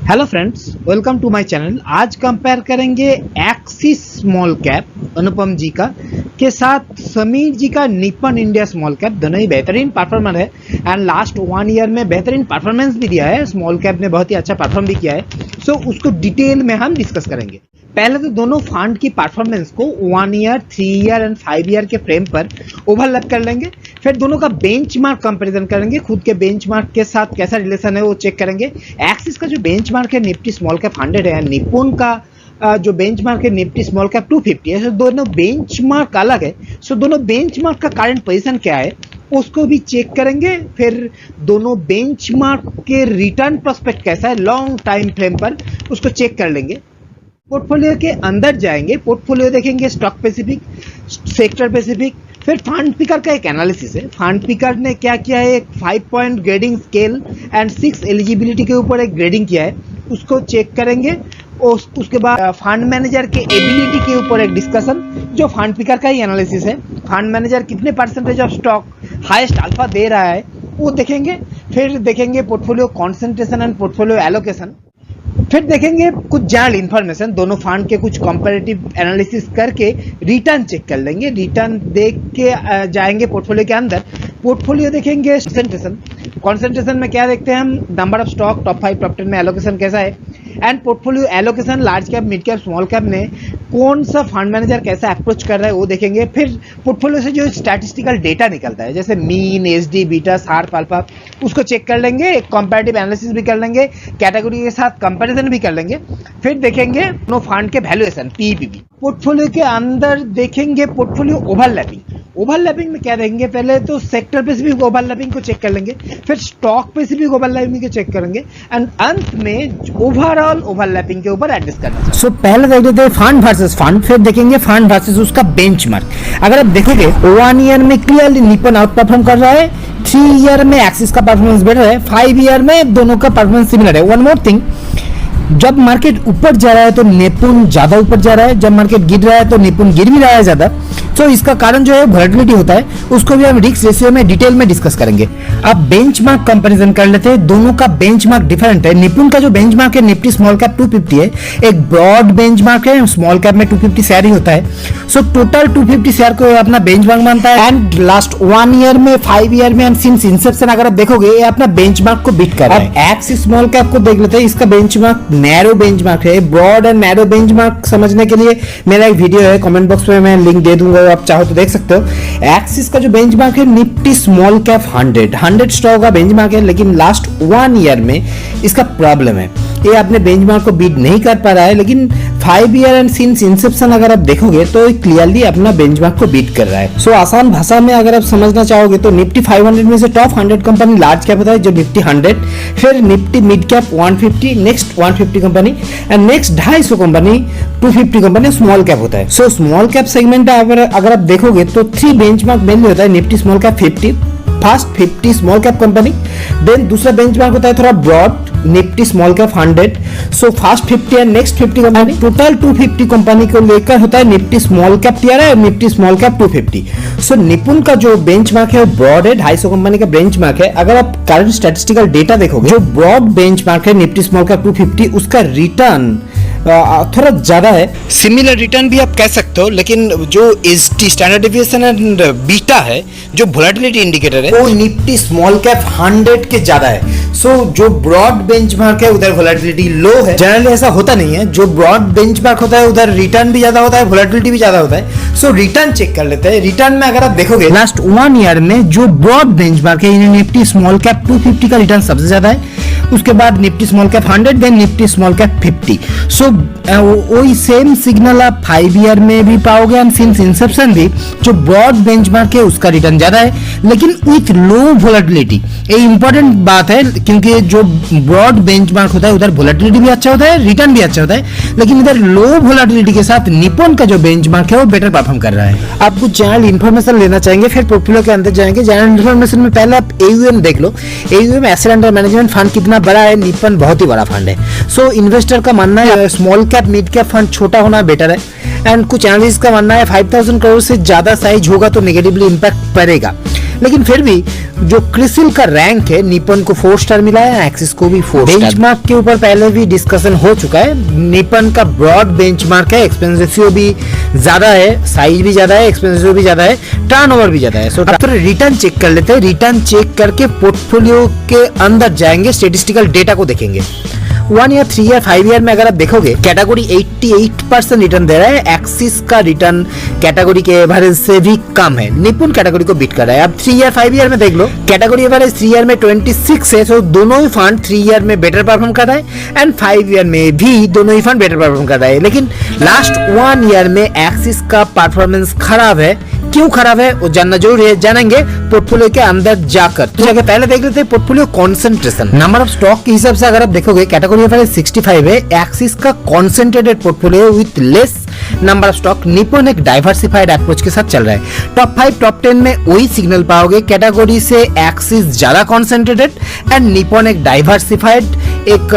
Hello friends, welcome to my channel. आज compare करेंगे Axis small cap अनुपम जी का के साथ समीर जी का निपन इंडिया स्मॉल कैप। दोनों ही बेहतरीन परफॉर्मर है एंड लास्ट 1 ईयर में बेहतरीन परफॉर्मेंस भी दिया है। स्मॉल कैप ने बहुत ही अच्छा परफॉर्म भी किया है, सो उसको डिटेल में हम डिस्कस करेंगे। पहले तो दोनों फंड की परफॉर्मेंस को 1 ईयर, 3 ईयर एंड 5 ईयर के फ्रेम पर ओवरलैप कर लेंगे। फिर दोनों का बेंचमार्क कंपैरिजन करेंगे, खुद के बेंचमार्क के साथ कैसा रिलेशन है वो चेक करेंगे। एक्सिस का जो बेंचमार्क है निफ्टी स्मॉल कैप 100 है, निपुण का जो बेंचमार्क है निफ्टी स्मॉल कैप 250 है। सो दोनों बेंचमार्क अलग है, सो दोनों बेंचमार्क का करंट पोजीशन क्या है उसको भी चेक करेंगे। फिर दोनों बेंचमार्क के रिटर्न प्रोस्पेक्ट कैसा है लॉन्ग टाइम फ्रेम पर उसको चेक कर लेंगे। पोर्टफोलियो के अंदर जाएंगे, पोर्टफोलियो देखेंगे स्टॉक स्पेसिफिक, सेक्टर स्पेसिफिक। फिर फंड पिकर का एक एनालिसिस है। फंड पिकर ने क्या किया है, एक 5 point grading scale and 6 eligibility के ऊपर एक ग्रेडिंग किया है, उसको चेक करेंगे। उसके बाद फंड मैनेजर के एबिलिटी के ऊपर एक डिस्कशन, जो फंड पिकर का ही एनालिसिस है। फंड मैनेजर कितने percentage of stock highest alpha दे रहा है वो देखेंगे। फिर देखेंगे portfolio concentration and portfolio allocation. फिर देखेंगे कुछ जनरल इन्फॉर्मेशन, दोनों फंड के कुछ कंपैरेटिव एनालिसिस करके रिटर्न चेक कर लेंगे। रिटर्न देख के जाएंगे पोर्टफोलियो के अंदर। पोर्टफोलियो देखेंगे कॉन्सेंट्रेशन में क्या देखते हैं हम, number of stock, top 5 top 10 में एलोकेशन कैसा है, and portfolio allocation large cap, mid cap, small cap ने कौन सा फंड मैनेजर कैसा अप्रोच कर रहा है वो देखेंगे। फिर पोर्टफोलियो से जो स्टैटिस्टिकल डेटा निकलता है जैसे mean, SD, beta, sharp, alpha, उसको चेक कर लेंगे। एक कंपैरेटिव एनालिसिस भी कर लेंगे, कैटेगरी के साथ कंपैरिजन भी कर लेंगे। फिर देखेंगे नो फंड के वैल्यूएशन, पीईपी। पोर्टफोलियो के अंदर देखेंगे पोर्टफोलियो ओवरलैपिंग। ओवरलैपिंग में क्या देखेंगे, पहले तो सेक्टर पे भी ओवरलैपिंग को चेक कर लेंगे, फिर स्टॉक पे भी ओवरलैपिंग को चेक करेंगे एंड अंत में ओवरऑल ओवरलैपिंग के ऊपर एडजस्ट करना। सो पहले देख लेते हैं फंड वर्सेस फंड, फिर देखेंगे फंड वर्सेस उसका बेंचमार्क। अगर आप देखोगे 1 ईयर में क्लियरली निपन आउट परफॉर्म कर रहा है, 3 ईयर में एक्सिस का परफॉर्मेंस बेटर है, 5 ईयर में दोनों का परफॉर्मेंस सिमिलर है। वन मोर थिंग, जब मार्केट ऊपर जा रहा है तो निपुण ज्यादा ऊपर जा रहा है, जब मार्केट गिर रहा है तो निपुण गिर भी रहा है ज्यादा। तो इसका कारण जो है वोलेटिलिटी होता है, उसको भी हम रिस्क रेशियो में डिटेल में डिस्कस करेंगे। अब बेंचमार्क कंपैरिजन कर लेते हैं, दोनों का बेंचमार्क डिफरेंट है। निपुण का जो बेंचमार्क है निफ्टी स्मॉल कैप 250 है, एक ब्रॉड बेंचमार्क है, स्मॉल कैप में 250 शेयर ही होता है। सो टोटल 250 शेयर को अपना बेंचमार्क मानता है एंड लास्ट 1 ईयर में, 5 ईयर में एंड सिंस इंसेप्शन अगर आप देखोगे ये अपना बेंचमार्क को बीट कर रहा है। एक्सिस स्मॉल कैप को देख लेते हैं, इसका बेंचमार्क नैरो बेंचमार्क है। ब्रॉड एंड नैरो बेंचमार्क समझने के लिए मेरा एक वीडियो है, कमेंट बॉक्स में मैं लिंक दे दूंगा, आप चाहो तो देख सकते हो। एक्सिस का जो बेंचमार्क है निफ्टी स्मॉल कैप 100 स्टॉक का बेंचमार्क है, लेकिन लास्ट 1 ईयर में इसका प्रॉब्लम है, ये अपने बेंचमार्क को बीट नहीं कर पा रहा है। लेकिन 5 ईयर एंड सिंस इंसेप्शन अगर आप देखोगे तो क्लियरली अपना बेंचमार्क को बीट कर रहा है। सो आसान भाषा में अगर आप समझना चाहोगे तो निफ्टी 500 में से टॉप 100 कंपनी लार्ज कैप होता है जो निफ्टी 100, फिर Nifty mid cap 150, next 150 company and next 250 company, 250 company small cap होता है। सो स्मॉल कैप सेगमेंट अगर आप देखोगे तो 3 बेंचमार्क मेनली होता है, Nifty small cap 50, first 50 small cap company, then दूसरा बेंचमार्क होता है थोड़ा broad, Nifty small cap 100। So first 50 and next 50 company, total 250 company को लेकर होता है निफ्टी स्मॉल कैप टियर है, निफ्टी स्मॉल कैप 250। सो निपुण का जो बेंचमार्क है वो ब्रॉड है, 250 कंपनी का बेंचमार्क है। अगर आप करंट स्टैटिस्टिकल डेटा देखोगे, जो ब्रॉड बेंचमार्क है निफ्टी स्मॉल कैप 250, उसका रिटर्न थोड़ा ज्यादा है, सिमिलर रिटर्न भी आप कह सकते हो। लेकिन जो ST standard deviation and beta है, जो वोलेटिलिटी इंडिकेटर है, वो निफ्टी स्मॉल कैप 100 के ज्यादा है। सो जो ब्रॉड बेंचमार्क है उधर वोलेटिलिटी लो है। जनरली ऐसा होता नहीं है, जो ब्रॉड बेंचमार्क होता है उधर रिटर्न भी ज्यादा होता है, वोलेटिलिटी भी ज्यादा होता है। सो रिटर्न चेक कर लेते हैं। रिटर्न में अगर आप देखोगे लास्ट 1 ईयर में जो ब्रॉड बेंचमार्क है निफ्टी स्मॉल कैप 250 का रिटर्न सबसे ज्यादा है, उसके बाद निफ्टी small cap 100, then Nifty small cap 50। So वही सेम सिग्नल आप 5 ईयर में भी पाओगे एंड सिंस इंसेप्शन भी जो ब्रॉड बेंचमार्क है उसका रिटर्न ज्यादा है, लेकिन विथ लो वोलेटिलिटी। ये इंपॉर्टेंट बात है क्योंकि जो ब्रॉड बेंचमार्क होता है उधर वोलेटिलिटी भी अच्छा होता है, रिटर्न भी अच्छा होता है, लेकिन इधर लो वोलेटिलिटी के साथ निपुण का जो बेंचमार्क है वो बेटर परफॉर्म कर रहा है। आप कुछ जनरल इन्फॉर्मेशन लेना चाहेंगे, फिर पोर्टफोलियो के अंदर जाएंगे। जनरल इन्फॉर्मेशन में पहले आप एयूएम देख लो, AUM asset under management fund कितना बड़ा है, निपन बहुत ही बड़ा फंड है। सो इन्वेस्टर का मानना है small cap mid cap fund छोटा होना बेटर है एंड कुछ एनालिस्ट का मानना है 5000 करोड़ से ज्यादा साइज होगा तो नेगेटिवली इंपैक्ट पड़ेगा। लेकिन फिर भी जो क्रिसिल का रैंक है, निपन को 4 स्टार मिला है, एक्सिस को भी 4 स्टार। बेंचमार्क के ऊपर पहले भी डिस्कशन हो चुका है। निपन का ब्रॉड बेंचमार्क है, एक्सपेंस रेशियो भी ज्यादा है, साइज भी ज्यादा है, एक्सपेंस रेशियो भी ज्यादा है, टर्नओवर भी ज्यादा है। सो तो रिटर्न चेक कर लेते हैं। रिटर्न चेक करके पोर्टफोलियो के अंदर जाएंगे, स्टेटिस्टिकल डेटा को देखेंगे। 1 ईयर, 3 ईयर, 5 ईयर में अगर आप देखोगे कैटेगरी 88% रिटर्न दे रहा है। एक्सिस का रिटर्न कैटेगरी के एवरेज से भी कम है, निपुण कैटेगरी को बीट कर रहा है। अब 3 ईयर, 5 ईयर में देख लो, कैटेगरी एवरेज 3 ईयर में 26 है। सो दोनों ही फंड 3 ईयर में बेटर परफॉर्म कर रहा है एंड 5 ईयर में भी दोनों ही फंड बेटर परफॉर्म कर रहा है। लेकिन लास्ट 1 ईयर में एक्सिस का परफॉर्मेंस खराब है। क्यों खराब है वो जानना जरूरी है, जानेंगे पोर्टफोलियो के अंदर जाकर। तो जगह पहले देख लेते हैं portfolio concentration. Number of stock के हिसाब से अगर आप देखोगे कैटेगरी एवरेज 65 है। एक्सिस का concentrated portfolio with less number of stock. Nippon एक डाइवर्सिफाइड अप्रोच के साथ चल रहा है। टॉप 5 टॉप 10 में वही सिग्नल पाओगे, कैटेगरी से एक्सिस ज्यादा कॉन्सेंट्रेटेड एंड निपन एक डाइवर्सिफाइड एक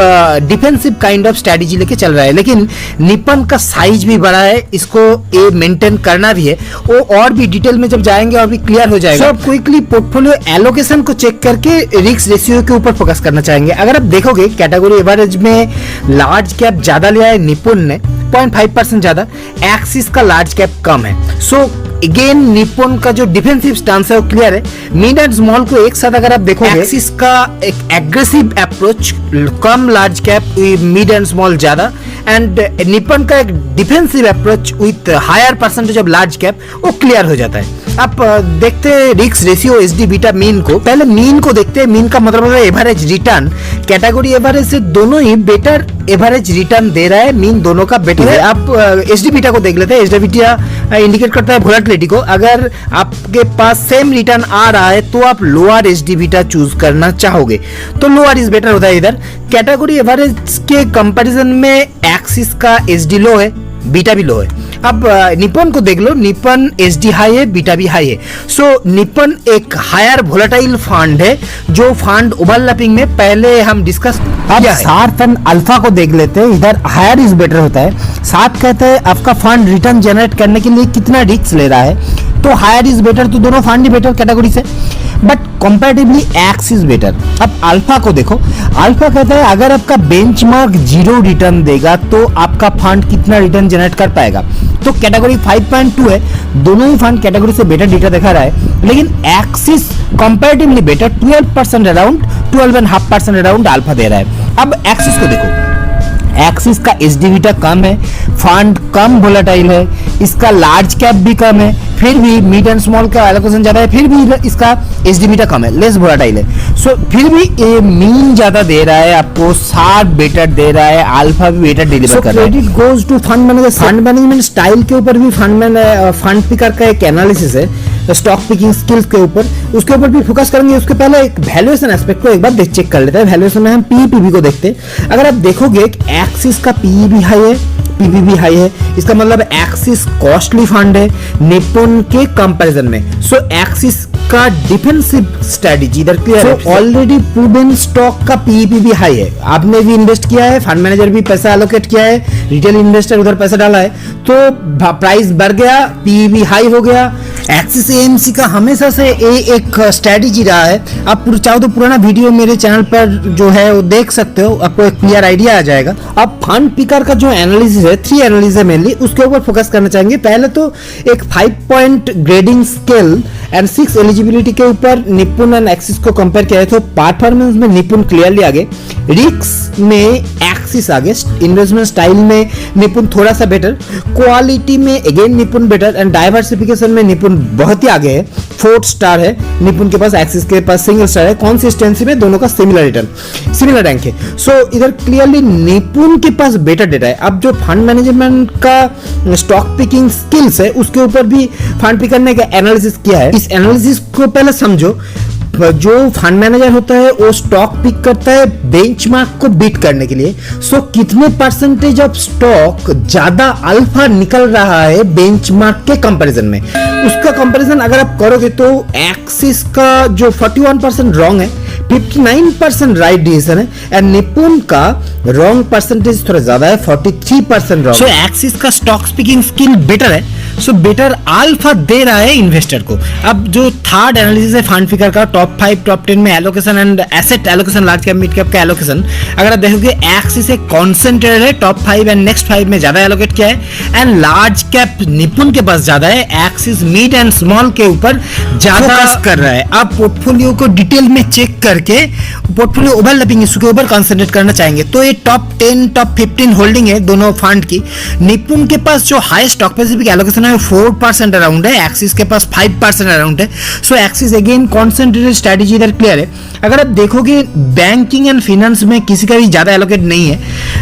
डिफेंसिव काइंड ऑफ स्ट्रेटेजी लेके चल रहा है। लेकिन निपन का साइज भी बड़ा है, इसको ये मेंटेन करना भी है। वो और भी डिटेल में जब जाएंगे और भी क्लियर हो जाएगा। so, क्विकली पोर्टफोलियो एलोकेशन को चेक करके रिस्क रेशियो के ऊपर फोकस करना चाहेंगे। अगर आप देखोगे कैटेगरी एवरेज में लार्ज कैप ज्यादा लिया है निपुण ने, 0.5% ज्यादा। एक्सिस का लार्ज कैप कम है। सो अगेन निपुण का जो डिफेंसिव स्टांस है वो क्लियर है। मिड एंड स्मॉल को एक साथ अगर आप देखोगे, एक्सिस का एक एग्रेसिव अप्रोच, कम large cap, mid and small ज्यादा, एंड निपन का एक defensive approach with higher percentage of large cap, वो क्लियर हो जाता है। आप देखते हैं risk ratio SD beta mean को। पहले मीन को देखते हैं। मीन का मतलब है एवरेज रिटर्न। कैटेगरी एवरेज से दोनों ही बेटर एवरेज रिटर्न दे रहा है। मीन दोनों का बेटर है। आप एसडी बीटा को देख लेते हैं। एसडी बीटा इंडिकेट करता है वोलेटिलिटी को। अगर आपके पास सेम रिटर्न आ रहा है तो आप लोअर एसडी बीटा चूज करना चाहोगे, तो लोअर इज बेटर होता है। इधर कैटेगरी एवरेज के कंपैरिजन में एक्सिस का एसडी लो है, बीटा भी लो है। अब निपन को देख लो, निपन एसडी हाई है, बीटा भी हाई है। सो निपन एक हायर वोलेटाइल फंड है, जो फंड ओवरलैपिंग में पहले हम डिस्कस किया है। साथ एंड अल्फा को देख लेते हैं। इधर हायर इज बेटर होता है। साथ कहते हैं आपका फंड रिटर्न जनरेट करने के लिए कितना रिस्क ले रहा है, तो हायर इज बेटर, तो दोनों फंड ही बेटर कैटेगरी से, but comparatively x is better. अब अल्फा को देखो। अल्फा कहता है अगर आपका बेंचमार्क 0 रिटर्न देगा तो आपका फंड कितना रिटर्न जनरेट कर पाएगा, तो कैटेगरी 5.2 है। दोनों ही फंड कैटेगरी से बेटर डेटा दिखा रहा है। लेकिन Axis comparatively better, 12% around, 12.5% around alpha दे रहा है। अब एक्सिस को देखो। एक्सिस का एसडी बीटा कम है, फंड कम वोलेटाइल है, इसका लार्ज कैप भी कम है, फिर भी मिड एंड स्मॉल का एलोकेशन ज्यादा है, फिर भी इसका एसडी बीटा कम है, लेस वोलेटाइल है। सो फिर भी ये मीन ज्यादा दे रहा है आपको, सार बेटर दे रहा है, अल्फा भी बेटर डिलीवर कर रहा है। Credit goes to fund manager. Fund management style के ऊपर भी फंड पिकर का एक एनालिसिस है, स्टॉक पिकिंग स्किल्स के ऊपर, उसके ऊपर भी फोकस करेंगे। उसके पहले एक वैल्यूएशन एस्पेक्ट को एक बार चेक कर लेते हैं। वैल्यूएशन में हम पीई को देखते हैं। अगर आप देखोगे एक्सिस का पीई भी हाई है, पीवी भी हाई है, इसका मतलब एक्सिस कॉस्टली फंड है निपुण के कंपैरिजन में। सो एक्सिस का डिफेंसिव स्ट्रेटजी इधर क्लियर है। ऑलरेडी प्रूवन स्टॉक का पीईपी भी हाई है। आपने भी इन्वेस्ट किया है, फंड मैनेजर भी पैसा एलोकेट किया है, रिटेल इन्वेस्टर उधर पैसा डाला है, तो प्राइस बढ़ गया, पीईपी हाई हो गया। एक्सिस एएमसी का हमेशा से एक स्ट्रेटजी रहा है। आप चाहो तो पुराना वीडियो मेरे चैनल पर जो है वो देख सकते हो, आपको एक क्लियर आइडिया आ जाएगा। अब फंड पिकर का जो एनालिसिस है, 3 एनालिसिस है मेनली, उसके ऊपर फोकस करना चाहेंगे। पहले तो एक 5 point grading scale and 6 eligibility के ऊपर निपुण एंड एक्सिस को कंपेयर किया है, तो परफॉर्मेंस में निपुण क्लियरली आगे, रिस्क में एक्सिस आगे, इन्वेस्टमेंट स्टाइल में निपुण थोड़ा सा बेटर, क्वालिटी में अगेन निपुण बेटर, एंड डाइवर्सिफिकेशन में निपुण बहुत ही आगे है, 4 स्टार है निपुण के पास, एक्सिस के पास सिंगल स्टार है। कंसिस्टेंसी में दोनों का सिमिलर रिटर्न, सिमिलर रैंक है। सो इधर क्लियरली निपुण के पास बेटर डेटा है। अब जो फंड मैनेजमेंट का स्टॉक पिकिंग स्किल्स है, उसके ऊपर भी फंड पिकर ने एनालिसिस किया है। इस एनालिसिस को पहले समझो। जो फंड मैनेजर होता है वो स्टॉक पिक करता है बेंचमार्क को बीट करने के लिए। सो कितने परसेंटेज ऑफ स्टॉक ज्यादा अल्फा निकल रहा है बेंचमार्क के कंपैरिजन में, उसका कंपैरिजन अगर आप करोगे तो एक्सिस का जो 41% रॉन्ग है, 59% राइट डिसीजन है, एंड निपुण का रॉन्ग परसेंटेज थोड़ा ज्यादा है, 43% रॉन्ग। सो एक्सिस का स्टॉक पिकिंग स्किल बेटर है, सो बेटर अल्फा दे रहा है इन्वेस्टर को। अब जो थर्ड एनालिसिस है फंड फिकर का, टॉप 5 टॉप 10 में allocation and asset allocation, large cap mid cap का एलोकेशन, अगर आप देखोगे एक्सिस एक कॉन्सेंट्रेटेड है, टॉप 5 एंड नेक्स्ट 5 में ज्यादा एलोकेट किया है, एंड लार्ज कैप निपुण के पास ज्यादा है, एक्सिस मिड एंड स्मॉल के ऊपर ज्यादा फोकस कर रहा है। आप पोर्टफोलियो को डिटेल में चेक करके पोर्टफोलियो ओवरलैपिंग इशू के ऊपर कंसंट्रेट करना चाहेंगे तो ये टॉप 10 टॉप 15 होल्डिंग है दोनों फंड की। निपुण के पास जो हाई स्टॉक स्पेसिफिक एलोकेशन है 4% अराउंड है, एक्सिस के पास 5% अराउंड है। सो एक्सिस अगेन कॉन्सेंट्रेटेड स्ट्रेटेजी इधर क्लियर है। अगर आप देखोगे बैंकिंग एंड फाइनेंस में किसी का भी ज्यादा एलोकेट नहीं है,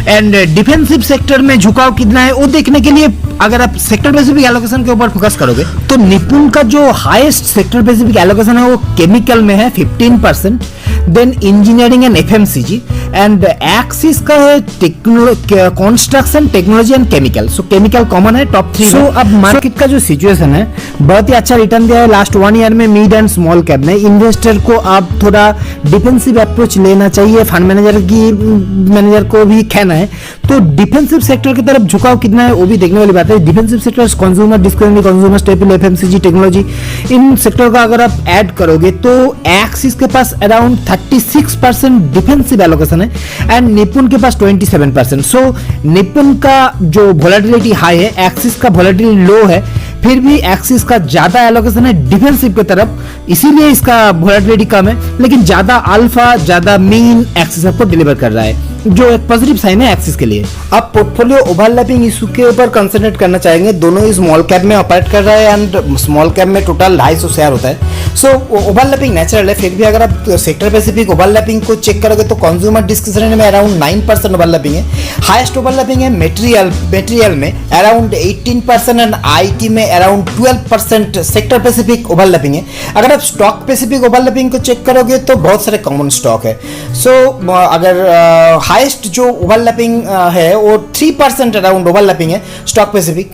एंड डिफेंसिव सेक्टर में झुकाव कितना है वो देखने के लिए अगर आप सेक्टर स्पेसिफिक एलोकेशन के ऊपर फोकस करोगे तो निपुण का जो हाईएस्ट सेक्टर स्पेसिफिक एलोकेशन है वो केमिकल में है 15%, then engineering and FMCG, and Axis का है construction technology and chemical. So chemical common है टॉप 3। सो अब मार्केट का जो सिचुएशन है बहुत ही अच्छा रिटर्न दिया है लास्ट 1 ईयर में मिड एंड स्मॉल कैप में। इन्वेस्टर को अब थोड़ा डिफेंसिव अप्रोच लेना चाहिए, फंड मैनेजर को भी कहना है तो डिफेंसिव सेक्टर की तरफ झुकाव कितना है वो भी देखने वाली बात है। Defensive sector consumer discretionary, consumer staple, FMCG, technology, इन सेक्टर का अगर आप ऐड करोगे तो एक्सिस के पास अराउंड 36% डिफेंसिव एलोकेशन है एंड निपुण के पास 27%। सो निपुण का जो वोलेटिलिटी हाई है, एक्सिस का वोलेटिलिटी लो है, फिर भी एक्सिस का ज्यादा एलोकेशन है डिफेंसिव की तरफ, इसीलिए इसका वोलेटिलिटी कम है, लेकिन ज्यादा अल्फा ज्यादा मीन एक्सिस आपको डिलीवर कर रहा है जो एक पॉजिटिव साइन है एक्सिस के लिए। अब पोर्टफोलियो ओवरलैपिंग इशू के ऊपर कंसंट्रेट करना चाहेंगे। दोनों ही स्मॉल कैप में ऑपरेट कर रहा है एंड स्मॉल कैप में टोटल 250 शेयर होता है। सो ओवरलैपिंग नेचुरल है, फिर भी अगर आप सेक्टर स्पेसिफिक ओवरलैपिंग को चेक करोगे तो कंज्यूमर डिस्क्रिशनरी में अराउंड 9% ओवरलैपिंग है, हाईएस्ट ओवरलैपिंग है मटेरियल में अराउंड 18% एंड आईटी में अराउंड 12% सेक्टर स्पेसिफिक ओवरलैपिंग है। अगर आप स्टॉक स्पेसिफिक ओवरलैपिंग को चेक करोगे तो बहुत सारे कॉमन स्टॉक है। सो अगर हाईएस्ट जो ओवरलैपिंग है वो 3% अराउंड ओवरलैपिंग है स्टॉक स्पेसिफिक।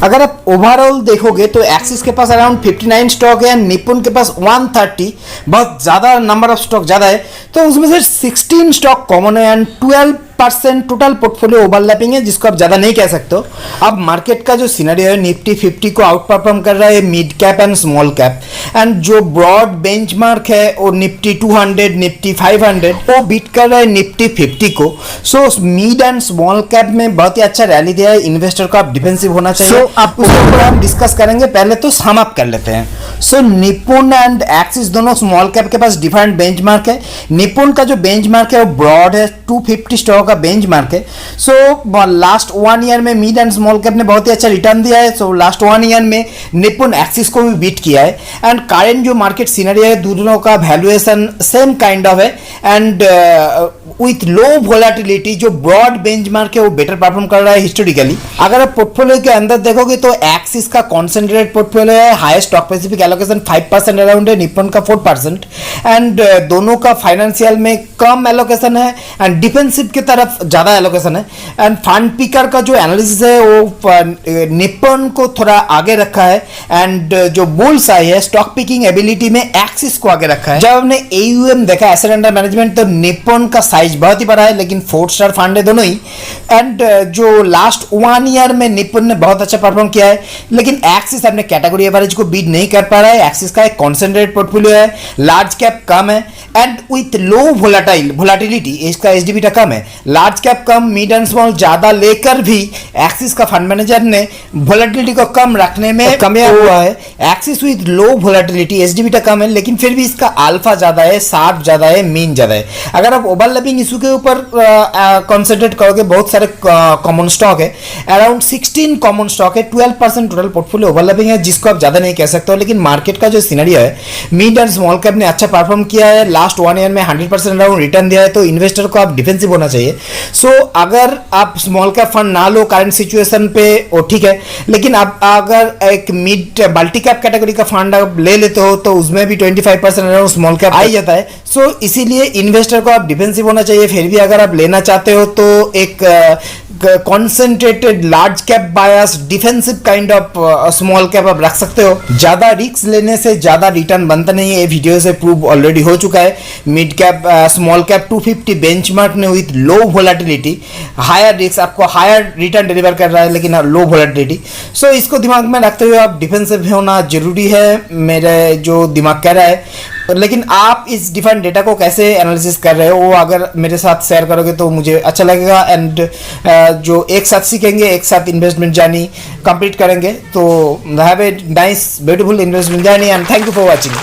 अगर आप ओवरऑल देखोगे तो एक्सिस के पास अराउंड 59 स्टॉक है, निपुण के पास 130, बहुत ज्यादा नंबर ऑफ स्टॉक ज्यादा है, तो उसमें से 16 स्टॉक कॉमन है एंड 12% टोटल पोर्टफोलियो ओवरलैपिंग है, जिसको आप ज्यादा नहीं कह सकते हो। अब मार्केट का जो सिनेरियो है निफ्टी 50 को आउट परफॉर्म कर रहा है mid cap and small cap, and जो ब्रॉड बेंचमार्क है वो निफ्टी 200 निफ्टी 500 वो बीट कर रहा है निफ्टी 50 को। So mid and small cap में बहुत ही अच्छा रैली दिया है, इन्वेस्टर को आप डिफेंसिव होना चाहिए। आप उसके ऊपर हम डिस्कस करेंगे, पहले तो सम अप कर लेते हैं। सो निपुण एंड एक्सिस दोनों स्मॉल कैप के पास डिफरेंट बेंचमार्क है। निपुण का जो बेंचमार्क है वो ब्रॉड है, 250 स्टॉक का बेंचमार्क है। सो लास्ट 1 ईयर में मिड एंड स्मॉल कैप ने बहुत ही अच्छा रिटर्न दिया है। सो लास्ट 1 ईयर में निपुण एक्सिस को भी बीट किया है एंड करेंट जो मार्केट सिनेरियो है दोनों का वैल्यूएशन सेम काइंड ऑफ है एंड विथ लो वोलेटिलिटी जो ब्रॉड बेंचमार्क है वो बेटर परफॉर्म कर रहा है हिस्टोरिकली। अगर आप पोर्टफोलियो के अंदर देखोगे तो एक्सिस का कॉन्सेंट्रेटेड पोर्टफोलियो है, highest stock specific allocation 5% around है, निपुण का 4% एंड दोनों का फाइनेंशियल में कम एलोकेशन है एंड डिफेंसिव की तरफ ज्यादा एलोकेशन है। एंड फंड पिकर का जो एनालिसिस है वो निपुण को थोड़ा आगे रखा है एंड जो बुल्स आई है स्टॉक पिकिंग एबिलिटी में एक्सिस को आगे रखा है। जब हमने एयूएम देखा एसेट अंडर मैनेजमेंट तो निपुण का साइज बहुत ही बड़ा है, लेकिन 4 स्टार फंड है दोनों ही एंड जो लास्ट 1 ईयर में निपुण ने बहुत अच्छा परफॉर्म किया है, लेकिन एक्सिस अपने कैटेगरी एवरेज को बीट नहीं कर पा रहा है। एक्सिस का एक कॉन्सेंट्रेटेड पोर्टफोलियो है, लार्ज कैप कम है एंड विथ लो वोलेटिलिटी, इसका एसडीबी कम है, large cap come, mid and small ज्यादा लेकर भी एक्सिस का फंड मैनेजर ने वोलेटिलिटी को कम रखने में कामयाब हुआ है। Axis with low volatility, SDB कम है, लेकिन फिर भी इसका अल्फा ज्यादा है, शार्प ज्यादा है, मीन ज्यादा है। अगर आप ओवरलैपिंग इशू के ऊपर कंसंट्रेट करोगे बहुत सारे कॉमन स्टॉक है, अराउंड 16 कॉमन स्टॉक है, 12% टोटल पोर्टफोलियो ओवरलैपिंग है, जिसको आप ज्यादा नहीं कह सकते हो। लेकिन मार्केट का जो सिनेरियो है मिड एंड स्मॉल कैप ने अच्छा परफॉर्म किया है, लास्ट 1 ईयर में 100% अराउंड रिटर्न दिया है, तो इन्वेस्टर को आप डिफेंसिव होना चाहिए। सो अगर आप स्मॉल कैप फंड ना लो करंट सिचुएशन पे वो ठीक है, लेकिन आप अगर एक मिड मल्टी कैप कैटेगरी का फंड आप ले लेते हो तो उसमें भी 25% अराउंड स्मॉल कैप आ जाता है। सो इसीलिए इन्वेस्टर को आप डिफेंसिव होना चाहिए। फिर भी अगर आप लेना चाहते हो तो एक concentrated large cap bias defensive kind of small cap आप रख सकते हो। ज़्यादा रिस्क लेने से ज़्यादा रिटर्न बनता नहीं है, ये वीडियो से प्रूव ऑलरेडी हो चुका है। Mid cap small cap 250 benchmark में with low volatility, higher risk आपको हायर रिटर्न डिलीवर कर रहा है लेकिन लो वोलेटिलिटी। सो इसको दिमाग में रखते हुए आप डिफेंसिव होना जरूरी है, मेरे जो दिमाग कह रहा है। लेकिन आप इस डिफरेंट डेटा को कैसे एनालिसिस कर रहे हो वो अगर मेरे साथ शेयर करोगे तो मुझे अच्छा लगेगा। एंड जो एक साथ सीखेंगे, एक साथ इन्वेस्टमेंट जर्नी कंप्लीट करेंगे। तो have a nice beautiful investment journey and thank you for watching.